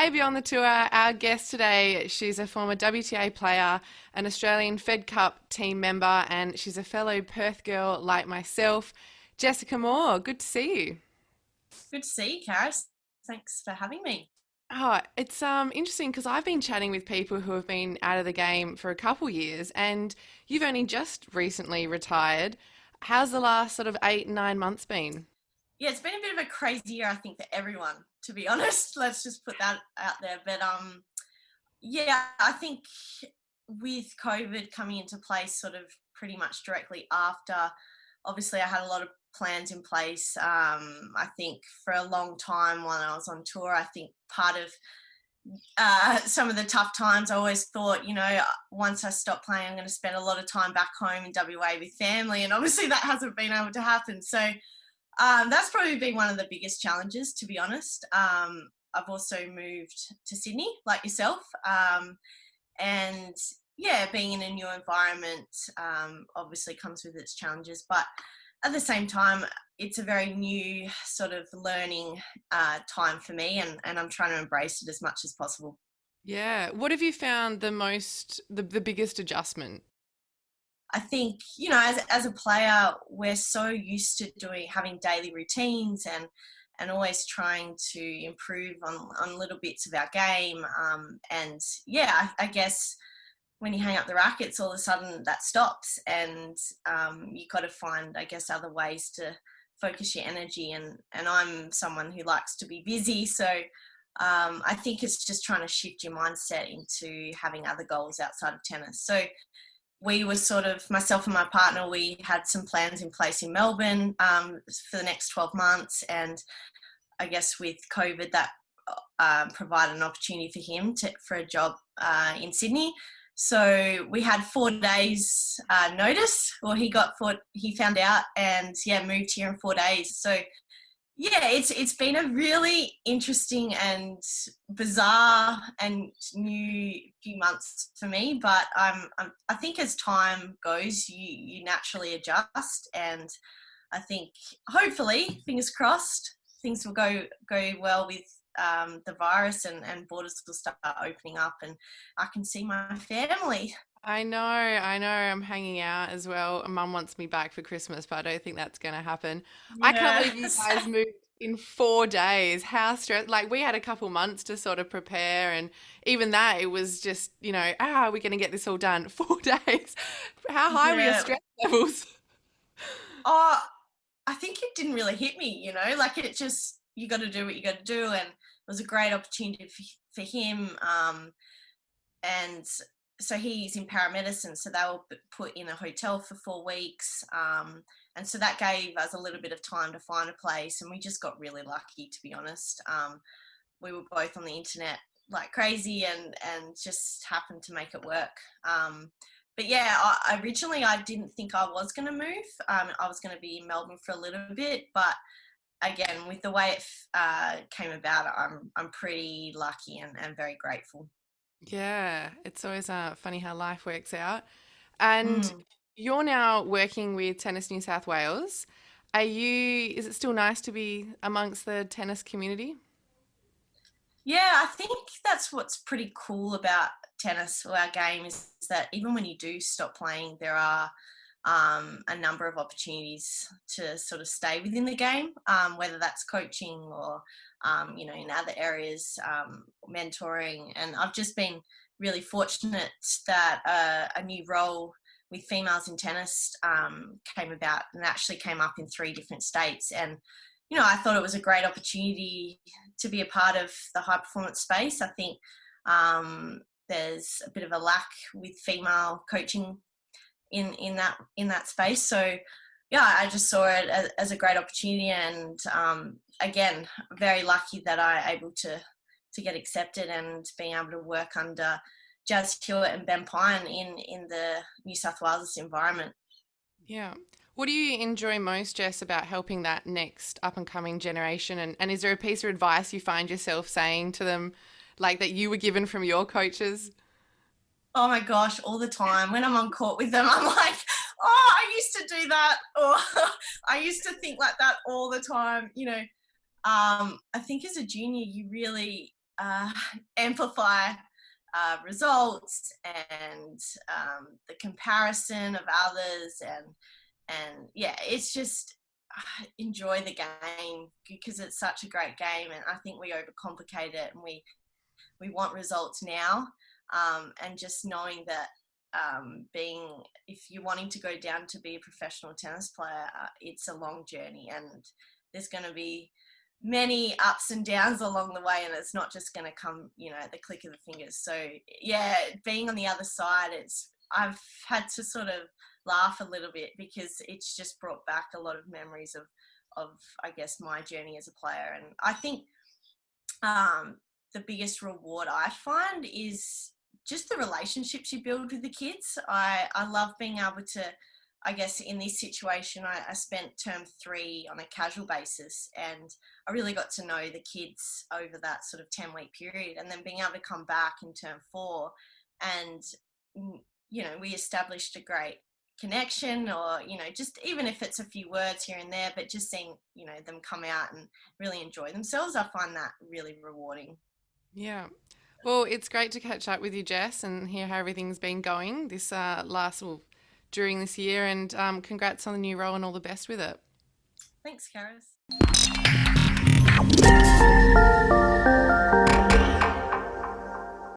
baby on the tour. Our guest today, she's a former WTA player, an Australian Fed Cup team member, and she's a fellow Perth girl like myself. Jessica Moore, good to see you. Good to see you, Karis. Thanks for having me. Oh, it's interesting because I've been chatting with people who have been out of the game for a couple years, and you've only just recently retired. How's the last sort of 8, 9 months been? Yeah, it's been a bit of a crazy year, I think, for everyone, to be honest. Let's just put that out there. But yeah, I think with COVID coming into place sort of pretty much directly after, obviously I had a lot of plans in place. I think for a long time while I was on tour, I think part of some of the tough times, I always thought, once I stop playing, I'm going to spend a lot of time back home in WA with family. And obviously that hasn't been able to happen. So that's probably been one of the biggest challenges, to be honest. I've also moved to Sydney, like yourself. And yeah, being in a new environment obviously comes with its challenges. But at the same time, it's a very new sort of learning time for me, and I'm trying to embrace it as much as possible. Yeah. What have you found the biggest adjustment? I think, as a player, we're so used to having daily routines and always trying to improve on little bits of our game. And yeah, I guess when you hang up the rackets, all of a sudden that stops, and you got to find, I guess, other ways to focus your energy. And I'm someone who likes to be busy, so I think it's just trying to shift your mindset into having other goals outside of tennis. So we were sort of, myself and my partner, we had some plans in place in Melbourne for the next 12 months. And I guess with COVID, that provided an opportunity for him for a job in Sydney. So we had 4 days notice. Well, he found out, and yeah, moved here in 4 days. So yeah, it's been a really interesting and bizarre and new few months for me. But I think as time goes, you naturally adjust, and I think hopefully, fingers crossed, things will go well with the virus, and borders will start opening up, and I can see my family. I know, I'm hanging out as well. Mum wants me back for Christmas, but I don't think that's going to happen. I can't Yeah. believe you guys moved in 4 days. How stressed, like we had a couple months to sort of prepare, and even that, it was just, how are we going to get this all done? 4 days. How high were your Yeah. stress levels? Oh, I think it didn't really hit me, like it just, you got to do what you got to do. And it was a great opportunity for him. And so he's in paramedicine, so they were put in a hotel for 4 weeks. And so that gave us a little bit of time to find a place. And we just got really lucky, to be honest. We were both on the internet like crazy, and just happened to make it work. But yeah, originally I didn't think I was going to move. I was going to be in Melbourne for a little bit, but again, with the way it came about, I'm pretty lucky and very grateful. Yeah, it's always funny how life works out. And Mm. you're now working with Tennis New South Wales. Is it still nice to be amongst the tennis community? Yeah, I think that's what's pretty cool about tennis or our game is that even when you do stop playing, there are a number of opportunities to sort of stay within the game, whether that's coaching or, in other areas, mentoring. And I've just been really fortunate that a new role with females in tennis came about, and actually came up in 3 different states. And I thought it was a great opportunity to be a part of the high performance space. I think there's a bit of a lack with female coaching in that space. So yeah, I just saw it as a great opportunity, and again, very lucky that I able to get accepted and being able to work under Jazz Hewitt and Ben Pine in the New South Wales environment. Yeah. What do you enjoy most, Jess, about helping that next up and coming generation? And is there a piece of advice you find yourself saying to them, like that you were given from your coaches? Oh my gosh, all the time. When I'm on court with them, I'm like, oh, I used to do that, or I used to think like that all the time. I think as a junior, you really uh, amplify results and the comparison of others, and yeah, it's just enjoy the game because it's such a great game, and I think we overcomplicate it, and we want results now, and just knowing that being if you're wanting to go down to be a professional tennis player, it's a long journey, and there's going to be many ups and downs along the way, and it's not just going to come, at the click of the fingers. So yeah, being on the other side, I've had to sort of laugh a little bit because it's just brought back a lot of memories of I guess my journey as a player. And I think the biggest reward I find is just the relationships you build with the kids. I love being able to, I guess in this situation, I spent term 3 on a casual basis, and I really got to know the kids over that sort of 10-week period, and then being able to come back in term 4 and, we established a great connection, or, just even if it's a few words here and there, but just seeing, them come out and really enjoy themselves, I find that really rewarding. Yeah. Well, it's great to catch up with you, Jess, and hear how everything's been going this during this year. And congrats on the new role and all the best with it. Thanks, Karis.